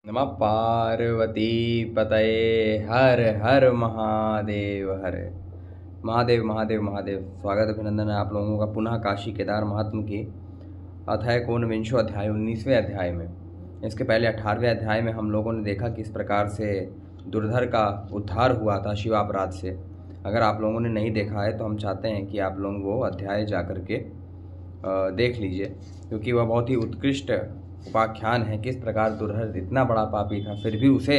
नमः पार्वती पतये हर हर महादेव हर महादेव महादेव महादेव। स्वागत अभिनंदन है आप लोगों का पुनः काशी केदार महात्म की अध्याय को 19वां अध्याय 19वें अध्याय में। इसके पहले 18वें अध्याय में हम लोगों ने देखा किस प्रकार से दुर्धर का उद्धार हुआ था शिवापराध से। अगर आप लोगों ने नहीं देखा है तो हम चाहते हैं कि आप लोग वो अध्याय जा कर के देख लीजिए, क्योंकि वह बहुत ही उत्कृष्ट उपाख्यान है। किस प्रकार दुर्धर इतना बड़ा पापी था, फिर भी उसे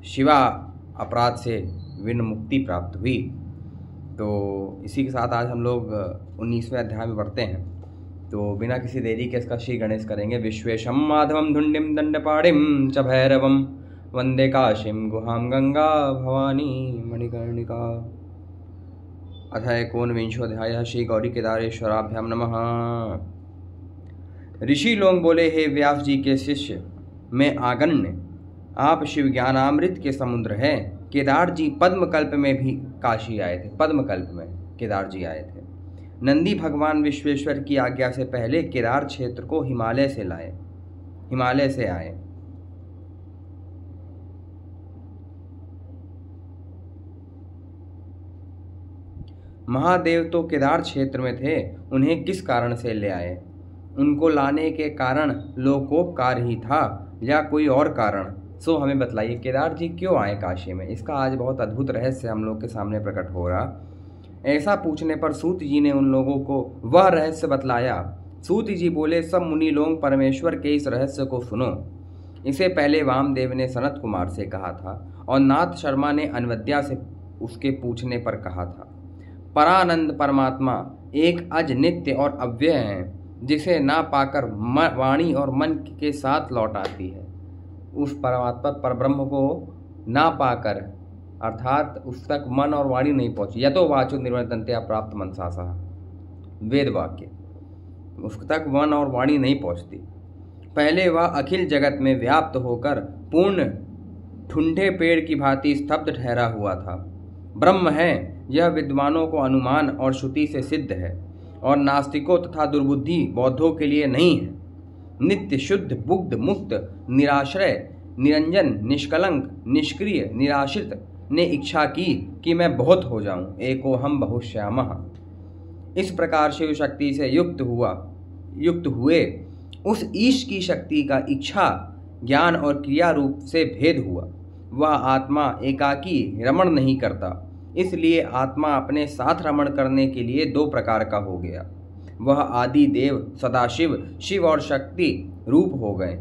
शिवा अपराध से विमुक्ति प्राप्त हुई। तो इसी के साथ आज हम लोग 19वें अध्याय में बढ़ते हैं। तो बिना किसी देरी के इसका श्री गणेश करेंगे। विश्वेशम माधवम धुंडिम दंडपाणिम च भैरवम वंदे काशीम गुहाम गंगा भवानी मणिकर्णिका। अध्याय 19वां श्री गौरी केदारेश्वराभ्याम नमः। ऋषि लोग बोले, हे व्यास जी के शिष्य मैं आगन्य, आप शिव ज्ञानामृत के समुद्र हैं। केदार जी पद्मकल्प में भी काशी आए थे, पद्मकल्प में केदार जी आए थे। नंदी भगवान विश्वेश्वर की आज्ञा से पहले केदार क्षेत्र को हिमालय से आए। महादेव तो केदार क्षेत्र में थे, उन्हें किस कारण से ले आए? उनको लाने के कारण लोकोपकार ही था या कोई और कारण, सो हमें बतलाइए। केदार जी क्यों आए काशी में? इसका आज बहुत अद्भुत रहस्य हम लोग के सामने प्रकट हो रहा। ऐसा पूछने पर सूत जी ने उन लोगों को वह रहस्य बतलाया। सूत जी बोले, सब मुनि लोग परमेश्वर के इस रहस्य को सुनो। इसे पहले वामदेव ने सनत कुमार से कहा था और नाथ शर्मा ने अनवद्या से उसके पूछने पर कहा था। परानंद परमात्मा एक अज नित्य और अव्यय है, जिसे ना पाकर वाणी और मन के साथ लौट आती है। उस परमात्मा पर ब्रह्म को ना पाकर, अर्थात उस तक मन और वाणी नहीं पहुंची। यतो वाचो निर्वर्तन्ते प्राप्त मनसासा, वेद वाक्य, उस तक मन और वाणी नहीं पहुंचती। पहले वह अखिल जगत में व्याप्त होकर पूर्ण ठुंढे पेड़ की भांति स्तब्ध ठहरा हुआ था। ब्रह्म है यह विद्वानों को अनुमान और श्रुति से सिद्ध है, और नास्तिकों तथा दुर्बुद्धि बौद्धों के लिए नहीं है। नित्य शुद्ध बुद्ध मुक्त निराश्रय निरंजन निष्कलंक निष्क्रिय निराश्रित ने इच्छा की कि मैं बहुत हो जाऊं, एको हम बहुश्यामः। इस प्रकार शिव शक्ति से युक्त हुए उस ईश की शक्ति का इच्छा ज्ञान और क्रिया रूप से भेद हुआ। वह आत्मा एकाकी रमण नहीं करता, इसलिए आत्मा अपने साथ रमण करने के लिए दो प्रकार का हो गया। वह आदि देव सदाशिव शिव और शक्ति रूप हो गए।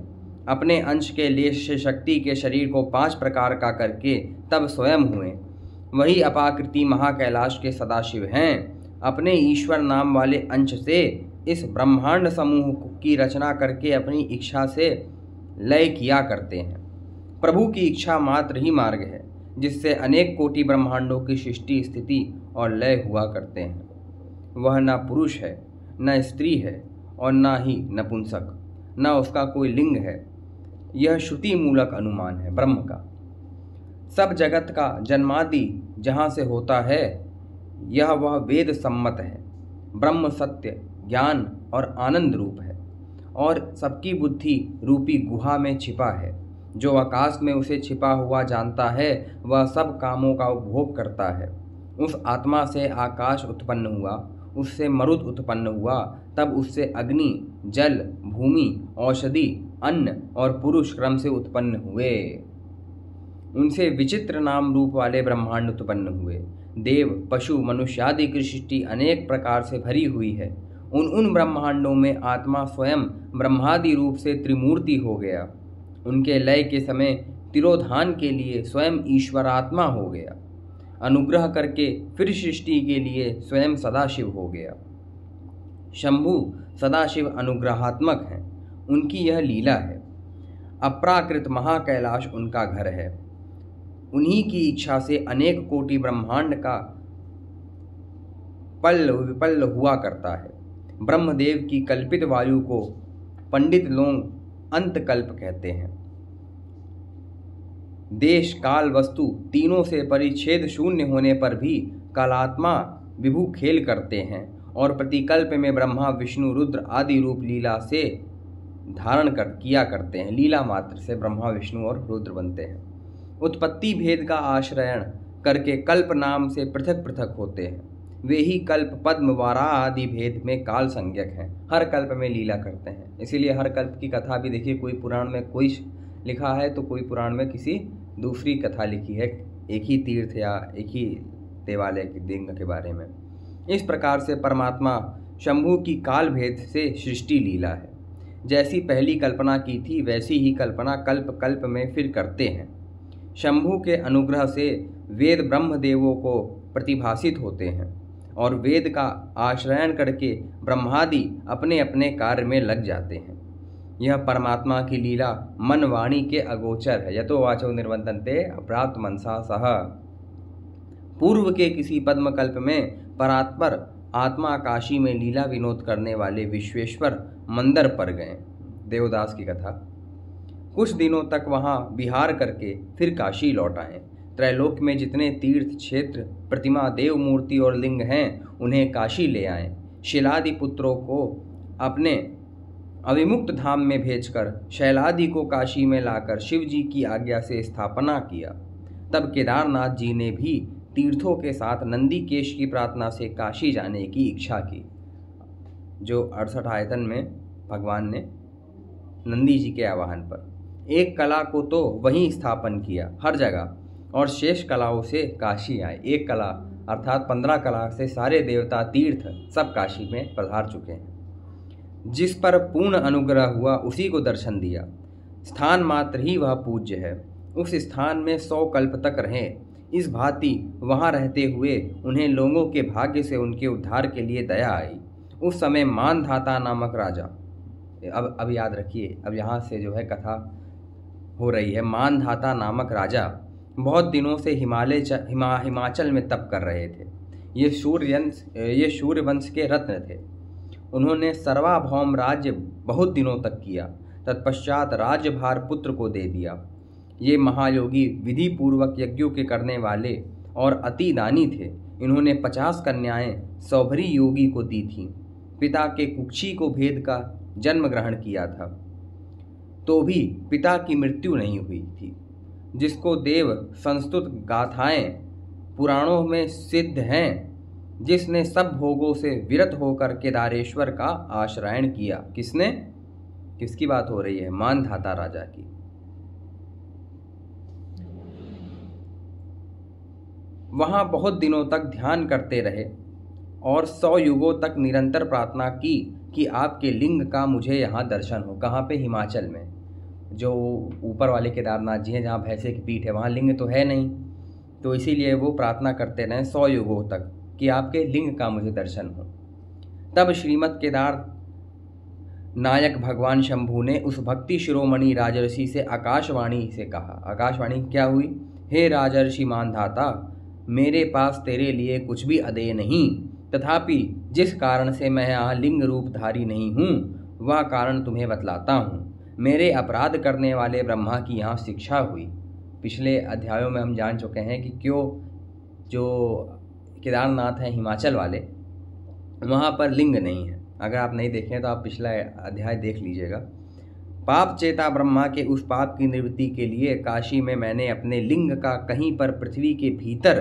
अपने अंश के लेश से शक्ति के शरीर को 5 प्रकार का करके तब स्वयं हुए। वही अपाकृति महाकैलाश के सदाशिव हैं। अपने ईश्वर नाम वाले अंश से इस ब्रह्मांड समूह की रचना करके अपनी इच्छा से लय किया करते हैं। प्रभु की इच्छा मात्र ही मार्ग है, जिससे अनेक कोटि ब्रह्मांडों की सृष्टि स्थिति और लय हुआ करते हैं। वह न पुरुष है न स्त्री है और न ही नपुंसक, न उसका कोई लिंग है। यह श्रुति मूलक अनुमान है ब्रह्म का। सब जगत का जन्मादि जहाँ से होता है, यह वह वेद सम्मत है। ब्रह्म सत्य ज्ञान और आनंद रूप है, और सबकी बुद्धि रूपी गुहा में छिपा है। जो आकाश में उसे छिपा हुआ जानता है, वह सब कामों का उपभोग करता है। उस आत्मा से आकाश उत्पन्न हुआ, उससे मरुद उत्पन्न हुआ, तब उससे अग्नि जल भूमि औषधि अन्न और पुरुष क्रम से उत्पन्न हुए। उनसे विचित्र नाम रूप वाले ब्रह्मांड उत्पन्न हुए। देव पशु मनुष्य आदि की सृष्टि अनेक प्रकार से भरी हुई है। उन ब्रह्मांडों में आत्मा स्वयं ब्रह्मादि रूप से त्रिमूर्ति हो गया। उनके लय के समय तिरोधान के लिए स्वयं ईश्वरात्मा हो गया। अनुग्रह करके फिर सृष्टि के लिए स्वयं सदाशिव हो गया। शंभु सदाशिव अनुग्रहात्मक हैं, उनकी यह लीला है। अप्राकृत महाकैलाश उनका घर है। उन्हीं की इच्छा से अनेक कोटि ब्रह्मांड का पल्ल विपल्ल हुआ करता है। ब्रह्मदेव की कल्पित वायु को पंडित लोग अंतकल्प कहते हैं। देश काल वस्तु तीनों से परिच्छेद शून्य होने पर भी कालात्मा विभु खेल करते हैं, और प्रतिकल्प में ब्रह्मा विष्णु रुद्र आदि रूप लीला से धारण किया करते हैं। लीला मात्र से ब्रह्मा विष्णु और रुद्र बनते हैं। उत्पत्ति भेद का आश्रयण करके कल्प नाम से पृथक पृथक होते हैं। वे ही कल्प पद्म वारा आदि भेद में काल संज्ञक हैं। हर कल्प में लीला करते हैं। इसीलिए हर कल्प की कथा भी देखिए, कोई पुराण में कोई लिखा है तो कोई पुराण में किसी दूसरी कथा लिखी है, एक ही तीर्थ या एक ही देवालय की लिंग के बारे में। इस प्रकार से परमात्मा शंभु की काल भेद से सृष्टि लीला है। जैसी पहली कल्पना की थी वैसी ही कल्पना कल्प कल्प में फिर करते हैं। शंभु के अनुग्रह से वेद ब्रह्मदेवों को प्रतिभासित होते हैं और वेद का आश्रयण करके ब्रह्मादि अपने अपने कार्य में लग जाते हैं। यह परमात्मा की लीला मन वाणी के अगोचर है। यतो वाचो निर्वर्तन्ते अप्राप्त मनसा सह। पूर्व के किसी पद्मकल्प में परात्पर आत्मा काशी में लीला विनोद करने वाले विश्वेश्वर मंदिर पर गए। देवदास की कथा। कुछ दिनों तक वहाँ विहार करके फिर काशी लौट आए। त्रैलोक में जितने तीर्थ क्षेत्र, प्रतिमा, देव मूर्ति और लिंग हैं उन्हें काशी ले आए। शिलादि पुत्रों को अपने अविमुक्त धाम में भेजकर शैलादि को काशी में लाकर शिव जी की आज्ञा से स्थापना किया। तब केदारनाथ जी ने भी तीर्थों के साथ नंदी केश की प्रार्थना से काशी जाने की इच्छा की। जो 68 आयतन में भगवान ने नंदी जी के आवाहन पर एक कला को तो वहीं स्थापन किया हर जगह, और शेष कलाओं से काशी आए। एक कला अर्थात 15 कला से सारे देवता तीर्थ सब काशी में पधार चुके हैं। जिस पर पूर्ण अनुग्रह हुआ उसी को दर्शन दिया। स्थान मात्र ही वह पूज्य है। उस स्थान में 100 कल्प तक रहें। इस भांति वहाँ रहते हुए उन्हें लोगों के भाग्य से उनके उद्धार के लिए दया आई। उस समय मानधाता नामक राजा, अब याद रखिए, अब यहाँ से जो है कथा हो रही है। मानधाता नामक राजा बहुत दिनों से हिमाचल में तप कर रहे थे। ये सूर्यवंश के रत्न थे। उन्होंने सर्वाभौम राज्य बहुत दिनों तक किया। तत्पश्चात राज्यभार पुत्र को दे दिया। ये महायोगी विधि पूर्वक यज्ञों के करने वाले और अति दानी थे। इन्होंने 50 कन्याएं सौभरी योगी को दी थीं। पिता के कुक्षी को भेद का जन्म ग्रहण किया था तो भी पिता की मृत्यु नहीं हुई थी। जिसको देव संस्तुत गाथाएं पुराणों में सिद्ध हैं, जिसने सब भोगों से विरत होकर केदारेश्वर का आश्रयण किया। किसने? किसकी बात हो रही है? मानधाता राजा की। वहां बहुत दिनों तक ध्यान करते रहे और 100 युगों तक निरंतर प्रार्थना की कि आपके लिंग का मुझे यहाँ दर्शन हो। कहाँ पे? हिमाचल में। जो ऊपर वाले केदारनाथ जी हैं, जहाँ भैंसे की पीठ है, वहाँ लिंग तो है नहीं, तो इसीलिए वो प्रार्थना करते रहे 100 युगों तक कि आपके लिंग का मुझे दर्शन हो। तब श्रीमद् केदार नायक भगवान शंभु ने उस भक्ति शिरोमणि राजर्षि से आकाशवाणी से कहा। आकाशवाणी क्या हुई? हे राजर्षि मानधाता, मेरे पास तेरे लिए कुछ भी अदेय नहीं, तथापि जिस कारण से मैं यहाँ लिंग रूपधारी नहीं हूँ वह कारण तुम्हें बतलाता हूँ। मेरे अपराध करने वाले ब्रह्मा की यहाँ शिक्षा हुई। पिछले अध्यायों में हम जान चुके हैं कि क्यों जो केदारनाथ हैं हिमाचल वाले, वहाँ पर लिंग नहीं है। अगर आप नहीं देखें तो आप पिछला अध्याय देख लीजिएगा। पाप चेता ब्रह्मा के उस पाप की निवृत्ति के लिए काशी में मैंने अपने लिंग का कहीं पर पृथ्वी के भीतर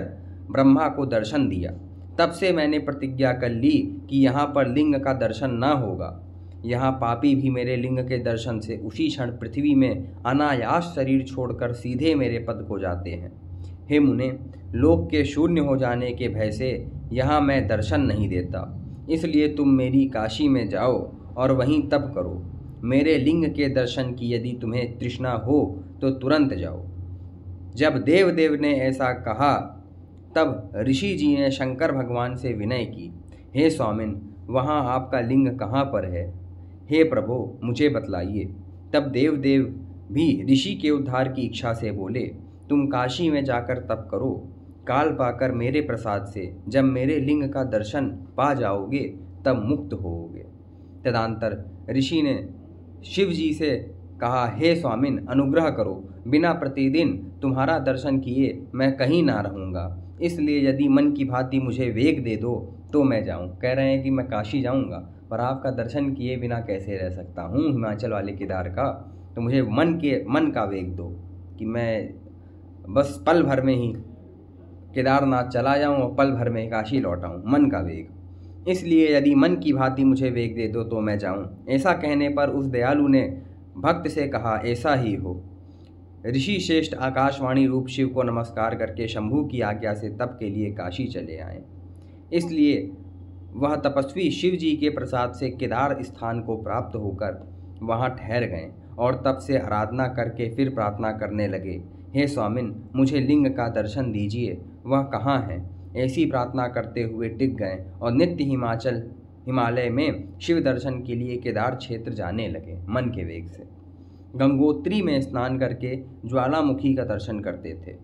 ब्रह्मा को दर्शन दिया। तब से मैंने प्रतिज्ञा कर ली कि यहाँ पर लिंग का दर्शन न होगा। यहाँ पापी भी मेरे लिंग के दर्शन से उसी क्षण पृथ्वी में अनायास शरीर छोड़कर सीधे मेरे पद को जाते हैं। हे मुने, लोक के शून्य हो जाने के भय से यहाँ मैं दर्शन नहीं देता, इसलिए तुम मेरी काशी में जाओ और वहीं तप करो। मेरे लिंग के दर्शन की यदि तुम्हें तृष्णा हो तो तुरंत जाओ। जब देवदेव ने ऐसा कहा तब ऋषि जी ने शंकर भगवान से विनय की, हे स्वामिन, वहाँ आपका लिंग कहाँ पर है? हे प्रभो, मुझे बतलाइए। तब देवदेव भी ऋषि के उद्धार की इच्छा से बोले, तुम काशी में जाकर तप करो। काल पाकर मेरे प्रसाद से जब मेरे लिंग का दर्शन पा जाओगे तब मुक्त होोगे। तदंतर ऋषि ने शिव जी से कहा, हे स्वामिन, अनुग्रह करो। बिना प्रतिदिन तुम्हारा दर्शन किए मैं कहीं ना रहूँगा, इसलिए यदि मन की भांति मुझे वेग दे दो तो मैं जाऊं। कह रहे हैं कि मैं काशी जाऊंगा, पर आपका दर्शन किए बिना कैसे रह सकता हूँ हिमाचल वाले केदार का। तो मुझे मन का वेग दो कि मैं बस पल भर में ही केदारनाथ चला जाऊं और पल भर में काशी लौट आऊं। मन का वेग। इसलिए यदि मन की भांति मुझे वेग दे दो तो मैं जाऊं। ऐसा कहने पर उस दयालु ने भक्त से कहा, ऐसा ही हो। ऋषि श्रेष्ठ आकाशवाणी रूप शिव को नमस्कार करके शंभू की आज्ञा से तप के लिए काशी चले आए। इसलिए वह तपस्वी शिव जी के प्रसाद से केदार स्थान को प्राप्त होकर वहां ठहर गए और तब से आराधना करके फिर प्रार्थना करने लगे, हे स्वामिन, मुझे लिंग का दर्शन दीजिए, वह कहाँ है। ऐसी प्रार्थना करते हुए टिक गए और नित्य हिमालय में शिव दर्शन के लिए केदार क्षेत्र जाने लगे। मन के वेग से गंगोत्री में स्नान करके ज्वालामुखी का दर्शन करते थे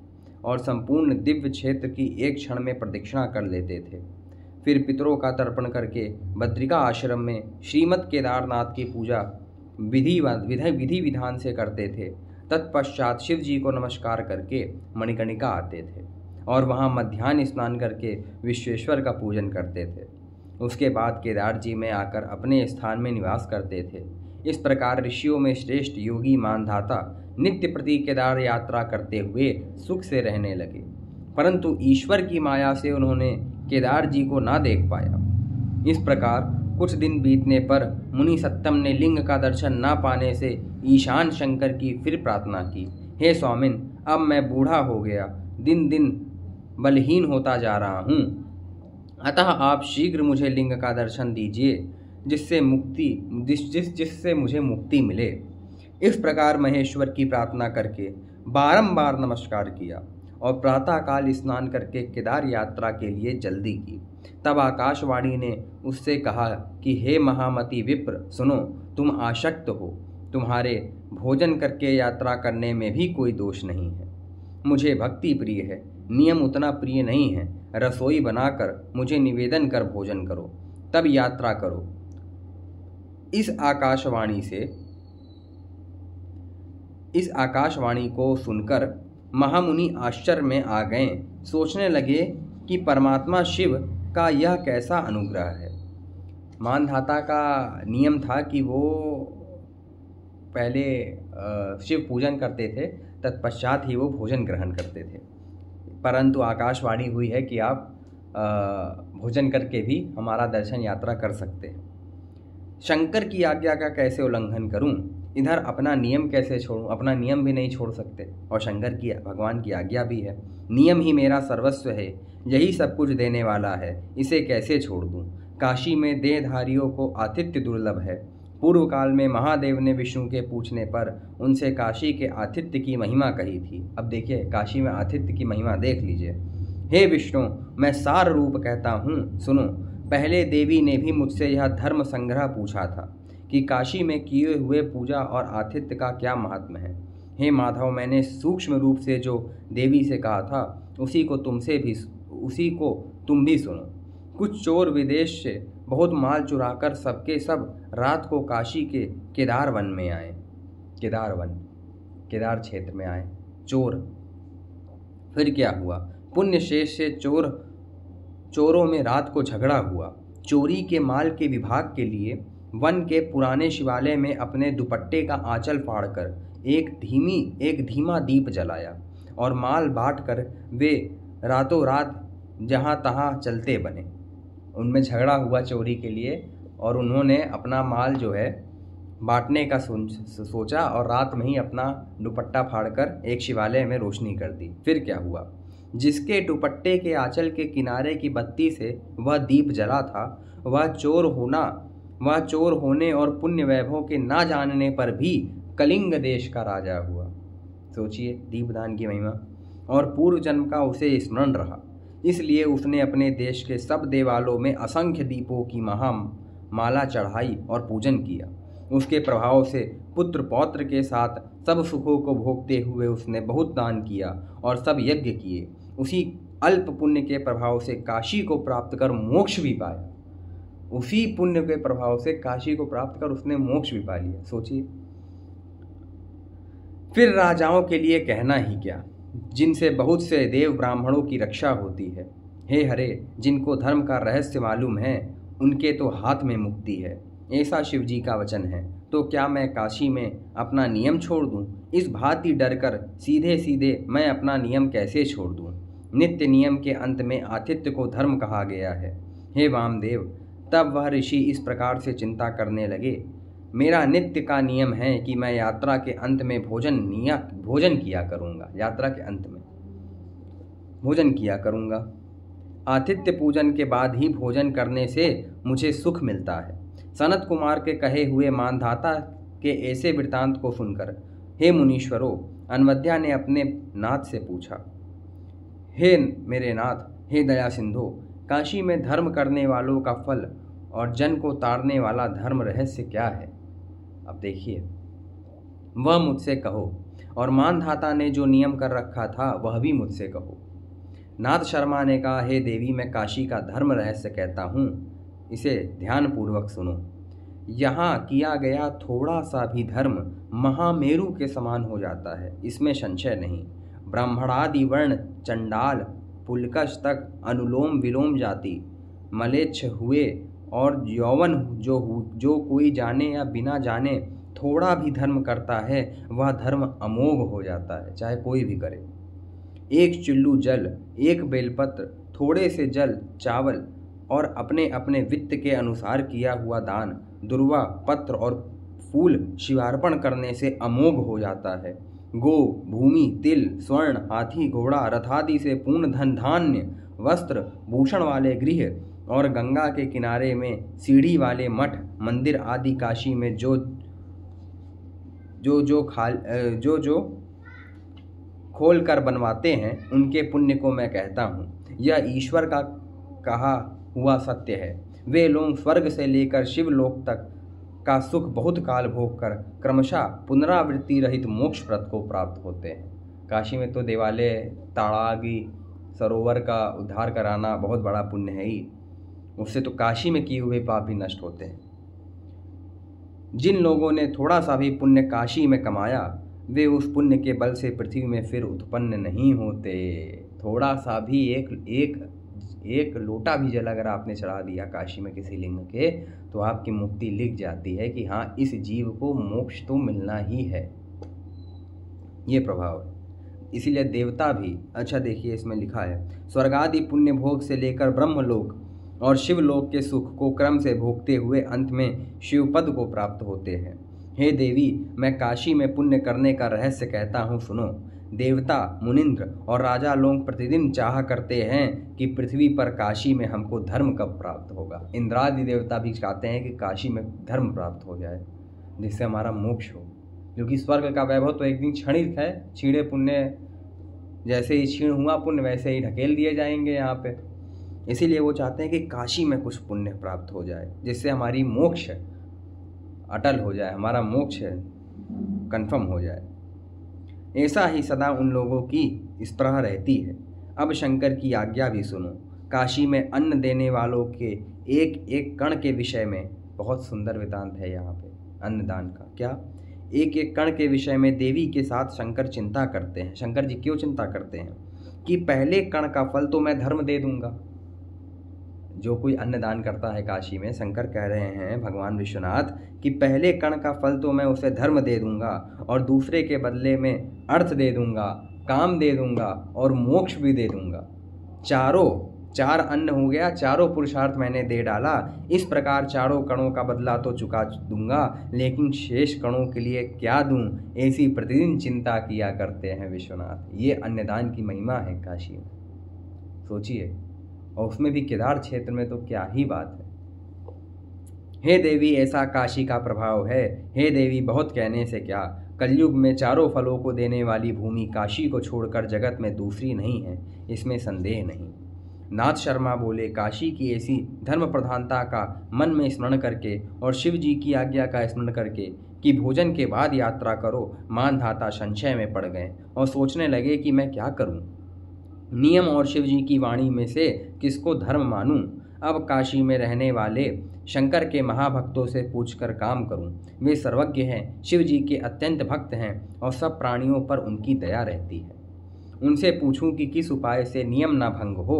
और संपूर्ण दिव्य क्षेत्र की एक क्षण में प्रदक्षिणा कर लेते थे। फिर पितरों का तर्पण करके बद्रिका आश्रम में श्रीमद् केदारनाथ की पूजा विधि विधान से करते थे। तत्पश्चात शिव जी को नमस्कार करके मणिकर्णिका आते थे और वहाँ मध्याह्न स्नान करके विश्वेश्वर का पूजन करते थे। उसके बाद केदार जी में आकर अपने स्थान में निवास करते थे। इस प्रकार ऋषियों में श्रेष्ठ योगी मानधाता नित्य प्रति केदार यात्रा करते हुए सुख से रहने लगे, परंतु ईश्वर की माया से उन्होंने केदार जी को ना देख पाया। इस प्रकार कुछ दिन बीतने पर मुनि सत्तम ने लिंग का दर्शन ना पाने से ईशान शंकर की फिर प्रार्थना की, हे स्वामिन, अब मैं बूढ़ा हो गया, दिन दिन बलहीन होता जा रहा हूँ, अतः आप शीघ्र मुझे लिंग का दर्शन दीजिए जिससे मुझे मुक्ति मिले। इस प्रकार महेश्वर की प्रार्थना करके बारंबार नमस्कार किया और प्रातःकाल स्नान करके केदार यात्रा के लिए जल्दी की। तब आकाशवाणी ने उससे कहा कि हे महामति विप्र, सुनो, तुम आसक्त हो, तुम्हारे भोजन करके यात्रा करने में भी कोई दोष नहीं है। मुझे भक्ति प्रिय है, नियम उतना प्रिय नहीं है। रसोई बनाकर मुझे निवेदन कर भोजन करो, तब यात्रा करो। इस आकाशवाणी को सुनकर महामुनि आश्चर्य में आ गए। सोचने लगे कि परमात्मा शिव का यह कैसा अनुग्रह है। मानधाता का नियम था कि वो पहले शिव पूजन करते थे, तत्पश्चात ही वो भोजन ग्रहण करते थे, परंतु आकाशवाणी हुई है कि आप भोजन करके भी हमारा दर्शन यात्रा कर सकते हैं। शंकर की आज्ञा का कैसे उल्लंघन करूं? इधर अपना नियम कैसे छोड़ूं? अपना नियम भी नहीं छोड़ सकते और शंकर की, भगवान की आज्ञा भी है। नियम ही मेरा सर्वस्व है, यही सब कुछ देने वाला है, इसे कैसे छोड़ दूं? काशी में देहधारियों को आतिथ्य दुर्लभ है। पूर्व काल में महादेव ने विष्णु के पूछने पर उनसे काशी के आतिथ्य की महिमा कही थी। अब देखिए, काशी में आतिथ्य की महिमा देख लीजिए। हे विष्णु, मैं सार रूप कहता हूँ, सुनो। पहले देवी ने भी मुझसे यह धर्म संग्रह पूछा था कि काशी में किए हुए पूजा और आतिथ्य का क्या महात्म्य है। हे माधव, मैंने सूक्ष्म रूप से जो देवी से कहा था उसी को तुम भी सुनो। कुछ चोर विदेश से बहुत माल चुराकर सबके सब रात को काशी के केदार वन में आए। केदार क्षेत्र में आए चोर। फिर क्या हुआ? पुण्य शेष से चोरों में रात को झगड़ा हुआ। चोरी के माल के विभाग के लिए वन के पुराने शिवालय में अपने दुपट्टे का आंचल फाड़कर एक धीमा दीप जलाया और माल बांटकर वे रातों रात जहाँ तहाँ चलते बने। उनमें झगड़ा हुआ चोरी के लिए और उन्होंने अपना माल जो है बांटने का सोचा और रात में ही अपना दुपट्टा फाड़कर एक शिवालय में रोशनी कर दी। फिर क्या हुआ? जिसके दुपट्टे के आंचल के किनारे की बत्ती से वह दीप जला था, वह चोर होने और पुण्य वैभव के ना जानने पर भी कलिंग देश का राजा हुआ। सोचिए दीपदान की महिमा। और पूर्व जन्म का उसे स्मरण रहा, इसलिए उसने अपने देश के सब देवालयों में असंख्य दीपों की माला चढ़ाई और पूजन किया। उसके प्रभाव से पुत्र पौत्र के साथ सब सुखों को भोगते हुए उसने बहुत दान किया और सब यज्ञ किए। उसी अल्प पुण्य के प्रभाव से काशी को प्राप्त कर मोक्ष भी पाया। उसी पुण्य के प्रभाव से काशी को प्राप्त कर उसने मोक्ष भी पा लिया। सोचिए। फिर राजाओं के लिए कहना ही क्या, जिनसे बहुत से देव ब्राह्मणों की रक्षा होती है। हे हरे, जिनको धर्म का रहस्य मालूम है उनके तो हाथ में मुक्ति है, ऐसा शिव जी का वचन है। तो क्या मैं काशी में अपना नियम छोड़ दूं? इस भांति डरकर सीधे सीधे मैं अपना नियम कैसे छोड़ दूं? नित्य नियम के अंत में आतिथ्य को धर्म कहा गया है। हे वामदेव, तब वह ऋषि इस प्रकार से चिंता करने लगे, मेरा नित्य का नियम है कि मैं यात्रा के अंत में भोजन किया करूँगा। यात्रा के अंत में भोजन किया करूँगा। आतिथ्य पूजन के बाद ही भोजन करने से मुझे सुख मिलता है। सनत कुमार के कहे हुए मानधाता के ऐसे वृत्तांत को सुनकर हे मुनीश्वरों, अनवद्या ने अपने नाथ से पूछा, हे मेरे नाथ, हे दया सिंधु, काशी में धर्म करने वालों का फल और जन को तारने वाला धर्म रहस्य क्या है? अब देखिए, वह मुझसे कहो, और मानधाता ने जो नियम कर रखा था वह भी मुझसे कहो। नाथ शर्मा ने कहा, हे देवी, मैं काशी का धर्म रहस्य कहता हूँ, इसे ध्यानपूर्वक सुनो। यहाँ किया गया थोड़ा सा भी धर्म महामेरु के समान हो जाता है, इसमें संशय नहीं। ब्राह्मणादि वर्ण, चंडाल, पुलकश तक अनुलोम विलोम जाति, मलेच्छ हुए और यौवन जो कोई जाने या बिना जाने थोड़ा भी धर्म करता है वह धर्म अमोघ हो जाता है, चाहे कोई भी करे। एक चुल्लू जल, एक बेलपत्र, थोड़े से जल चावल और अपने अपने वित्त के अनुसार किया हुआ दान, दुर्वा पत्र और फूल शिवार्पण करने से अमोघ हो जाता है। गो, भूमि, तिल, स्वर्ण, हाथी, घोड़ा, रथादि से पूर्ण धन धान्य, वस्त्र, भूषण वाले गृह और गंगा के किनारे में सीढ़ी वाले मठ, मंदिर आदि काशी में जो खोल कर बनवाते हैं उनके पुण्य को मैं कहता हूँ। यह ईश्वर का कहा हुआ सत्य है। वे लोग स्वर्ग से लेकर शिवलोक तक का सुख बहुत काल भोग कर क्रमशः पुनरावृत्ति रहित मोक्ष प्रद को प्राप्त होते हैं। काशी में तो देवालय, ताड़ागी, सरोवर का उद्धार कराना बहुत बड़ा पुण्य है ही, उससे तो काशी में किए हुए पाप भी नष्ट होते हैं। जिन लोगों ने थोड़ा सा भी पुण्य काशी में कमाया वे उस पुण्य के बल से पृथ्वी में फिर उत्पन्न नहीं होते। थोड़ा सा भी एक लोटा भी जल अगर आपने चढ़ा दिया काशी में किसी लिंग के, तो आपकी मुक्ति लिख जाती है कि हाँ, इस जीव को मोक्ष तो मिलना ही है। ये प्रभाव है। इसीलिए देवता भी, अच्छा देखिए इसमें लिखा है, स्वर्गादि पुण्य भोग से लेकर ब्रह्मलोक और शिवलोक के सुख को क्रम से भोगते हुए अंत में शिवपद को प्राप्त होते हैं। हे देवी, मैं काशी में पुण्य करने का रहस्य कहता हूँ, सुनो। देवता, मुनिंद्र और राजा लोग प्रतिदिन चाहा करते हैं कि पृथ्वी पर काशी में हमको धर्म कब प्राप्त होगा। इंद्रादि देवता भी चाहते हैं कि काशी में धर्म प्राप्त हो जाए जिससे हमारा मोक्ष हो, क्योंकि स्वर्ग का वैभव तो एक दिन क्षणिक है। छीणे पुण्य जैसे ही क्षीण हुआ पुण्य वैसे ही ढकेल दिए जाएंगे यहाँ पे। इसीलिए वो चाहते हैं कि काशी में कुछ पुण्य प्राप्त हो जाए जिससे हमारी मोक्ष अटल हो जाए, हमारा मोक्ष कन्फर्म हो जाए। ऐसा ही सदा उन लोगों की स्पृहा रहती है। अब शंकर की आज्ञा भी सुनो। काशी में अन्न देने वालों के एक एक कण के विषय में बहुत सुंदर वृतांत है यहाँ पे अन्नदान का। क्या? एक एक कण के विषय में देवी के साथ शंकर चिंता करते हैं। शंकर जी क्यों चिंता करते हैं? कि पहले कण का फल तो मैं धर्म दे दूंगा। जो कोई अन्नदान करता है काशी में, शंकर कह रहे हैं भगवान विश्वनाथ कि पहले कण का फल तो मैं उसे धर्म दे दूंगा और दूसरे के बदले में अर्थ दे दूंगा, काम दे दूंगा और मोक्ष भी दे दूंगा। चार अन्न हो गया, चारों पुरुषार्थ मैंने दे डाला। इस प्रकार चारों कणों का बदला तो चुका दूंगा, लेकिन शेष कणों के लिए क्या दूं, ऐसी प्रतिदिन चिंता किया करते हैं विश्वनाथ। ये अन्नदान की महिमा है काशी में, सोचिए। और उसमें भी केदार क्षेत्र में तो क्या ही बात है। हे देवी, ऐसा काशी का प्रभाव है। हे देवी, बहुत कहने से क्या, कलयुग में चारों फलों को देने वाली भूमि काशी को छोड़कर जगत में दूसरी नहीं है, इसमें संदेह नहीं। नाथ शर्मा बोले, काशी की ऐसी धर्म प्रधानता का मन में स्मरण करके और शिव जी की आज्ञा का स्मरण करके कि भोजन के बाद यात्रा करो, मानधाता संशय में पड़ गए और सोचने लगे कि मैं क्या करूं, नियम और शिव जी की वाणी में से किसको धर्म मानूं। अब काशी में रहने वाले शंकर के महाभक्तों से पूछकर काम करूं। वे सर्वज्ञ हैं, शिव जी के अत्यंत भक्त हैं और सब प्राणियों पर उनकी दया रहती है। उनसे पूछूं कि किस उपाय से नियम ना भंग हो।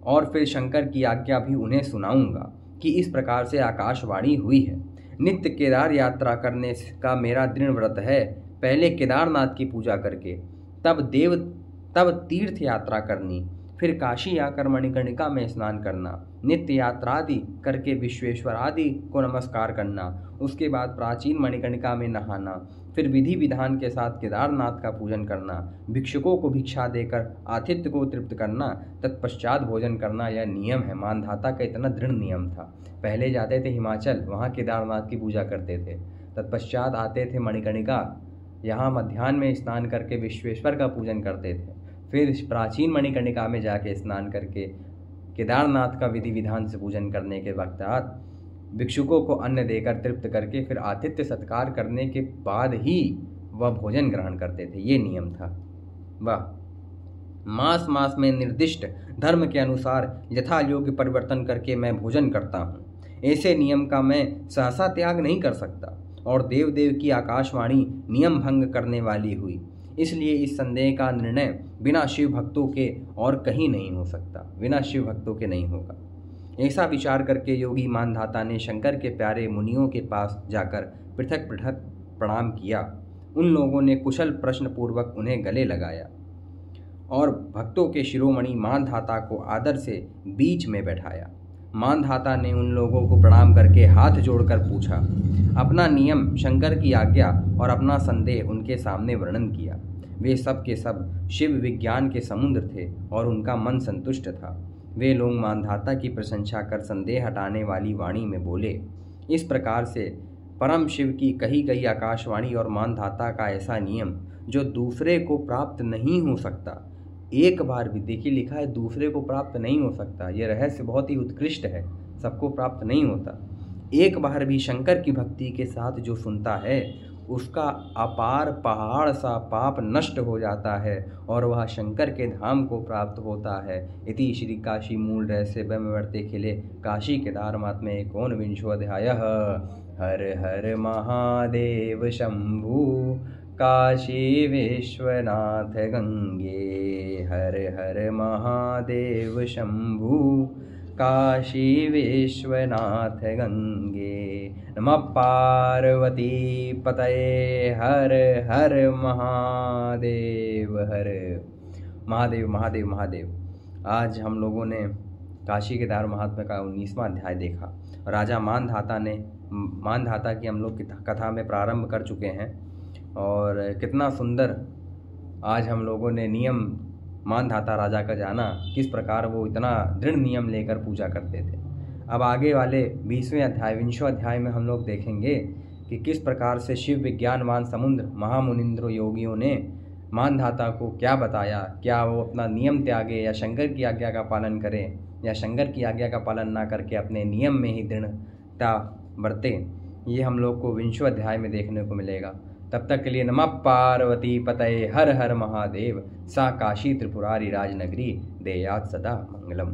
और फिर शंकर की आज्ञा भी उन्हें सुनाऊंगा कि इस प्रकार से आकाशवाणी हुई है। नित्य केदार यात्रा करने का मेरा दृढ़ व्रत है। पहले केदारनाथ की पूजा करके तब तीर्थ यात्रा करनी, फिर काशी आकर मणिकर्णिका में स्नान करना, नित्य यात्रा आदि करके विश्वेश्वर आदि को नमस्कार करना, उसके बाद प्राचीन मणिकर्णिका में नहाना, फिर विधि विधान के साथ केदारनाथ का पूजन करना, भिक्षुकों को भिक्षा देकर आतिथ्य को तृप्त करना, तत्पश्चात भोजन करना, यह नियम है। मानधाता का इतना दृढ़ नियम था। पहले जाते थे हिमाचल, वहाँ केदारनाथ की पूजा करते थे, तत्पश्चात आते थे मणिकर्णिका, यहाँ मध्याह्न में स्नान करके विश्वेश्वर का पूजन करते थे, फिर प्राचीन मणिकर्णिका में जाके स्नान करके केदारनाथ का विधि विधान से पूजन करने के पश्चात भिक्षुकों को अन्न देकर तृप्त करके फिर आतिथ्य सत्कार करने के बाद ही वह भोजन ग्रहण करते थे। ये नियम था। वाह! मास मास में निर्दिष्ट धर्म के अनुसार यथा योग्य परिवर्तन करके मैं भोजन करता हूँ। ऐसे नियम का मैं सहसा त्याग नहीं कर सकता। और देव की आकाशवाणी नियम भंग करने वाली हुई, इसलिए इस संदेह का निर्णय बिना शिव भक्तों के और कहीं नहीं हो सकता, बिना शिव भक्तों के नहीं होगा। ऐसा विचार करके योगी मानधाता ने शंकर के प्यारे मुनियों के पास जाकर पृथक पृथक प्रणाम किया। उन लोगों ने कुशल प्रश्न पूर्वक उन्हें गले लगाया और भक्तों के शिरोमणि मानधाता को आदर से बीच में बैठाया। मानधाता ने उन लोगों को प्रणाम करके हाथ जोड़कर पूछा, अपना नियम, शंकर की आज्ञा और अपना संदेह उनके सामने वर्णन किया। वे सब के सब शिव विज्ञान के समुद्र थे और उनका मन संतुष्ट था। वे लोग मानधाता की प्रशंसा कर संदेह हटाने वाली वाणी में बोले। इस प्रकार से परम शिव की कही गई आकाशवाणी और मानधाता का ऐसा नियम जो दूसरे को प्राप्त नहीं हो सकता, एक बार भी, देखिए लिखा है दूसरे को प्राप्त नहीं हो सकता। यह रहस्य बहुत ही उत्कृष्ट है, सबको प्राप्त नहीं होता। एक बार भी शंकर की भक्ति के साथ जो सुनता है उसका अपार पहाड़ सा पाप नष्ट हो जाता है और वह शंकर के धाम को प्राप्त होता है। इति श्री काशी मूल रहस्य ब्रह्मवर्ते खिले काशी केदार महात्म्य एकोनविंशोऽध्यायः। हर हर महादेव शंभु काशी विश्वनाथ गंगे। हर हर महादेव शंभु काशी विश्वनाथ गंगे। नमः पार्वती पतये हर हर महादेव। हर महादेव महादेव महादेव। आज हम लोगों ने काशी केदार महात्म्य का 19वां अध्याय देखा। राजा मानधाता की हम लोग कथा में प्रारंभ कर चुके हैं और कितना सुंदर आज हम लोगों ने नियम मानधाता राजा का जाना, किस प्रकार वो इतना दृढ़ नियम लेकर पूजा करते थे। अब आगे वाले 20वें अध्याय 20वां अध्याय में हम लोग देखेंगे कि किस प्रकार से शिव विज्ञानवान समुद्र महामुनिंद्र योगियों ने मानधाता को क्या बताया, क्या वो अपना नियम त्यागे या शंकर की आज्ञा का पालन करें, या शंकर की आज्ञा का पालन ना करके अपने नियम में ही दृढ़ता बरते। ये हम लोग को 20वें अध्याय में देखने को मिलेगा। तब तक के लिए नमः पार्वती पतये हर हर महादेव। सा काशी त्रिपुरारी राजनगरी देयात् सदा मंगलम।